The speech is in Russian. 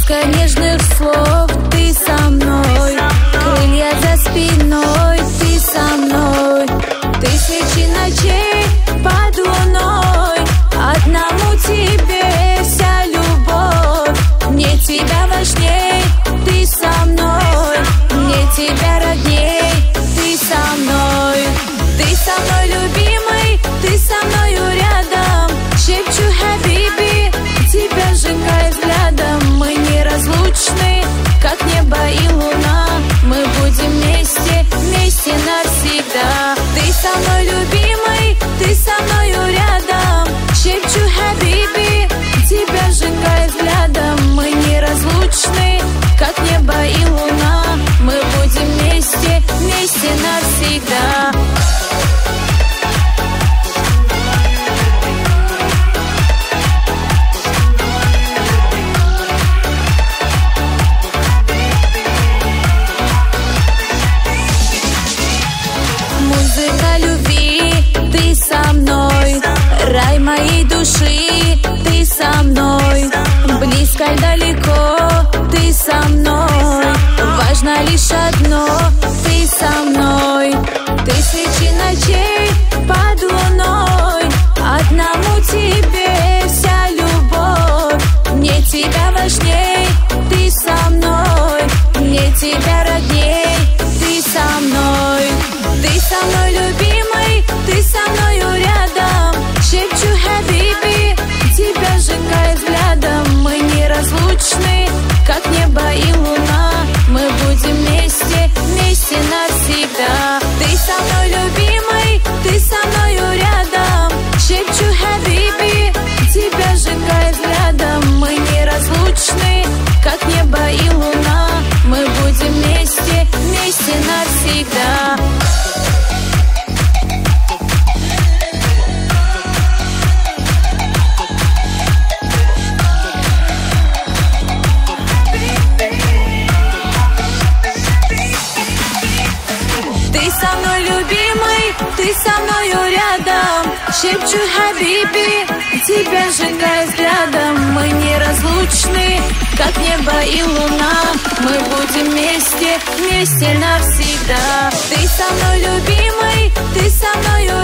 Столько нежных слов, ты со мной. Крылья за спиной, ты со мной. Тысячи ночей под луной, одному тебе вся любовь. Мне тебя важней, ты со мной. Мне тебя родней, ты со мной. Ты со мной, любимый, ты со мною рядом. Шепчу хабиби, тебя сжигает взглядом. Мы неразлучны, как небо и луна. Мы будем вместе, вместе навсегда. Ты со мной, любимый, ты со мною рядом. Шепчу хабиби, тебя сжигает взглядом. Мы неразлучны, как небо и луна. Мы будем вместе, вместе навсегда. Музыка любви, ты со мной. Рай моей души, ты со мной. Близко и далеко, ты со мной. Важно лишь одно, ты со мной. Тысячи ночей под луной, одному тебе вся любовь. Мне тебя важней, ты со мной. Мне тебя родней, ты со мной. Ты со мной, любимый, ты со мною рядом. Шепчу хабиби, тебя сжигает взглядом. Мы неразлучны, как небо и луна. Мы будем вместе, вместе навсегда. Ты со мной, любимый, ты со мною рядом. Шепчу хабиби, тебя сжигает взглядом. Мы неразлучны, как небо и луна. Мы будем вместе, вместе навсегда. Ты со мной, любимый, ты со мною рядом. Шепчу хабиби, тебя сжигает взглядом. Мы неразлучны, как небо и луна. Мы будем вместе, вместе навсегда. Ты со мной, любимый, ты со мною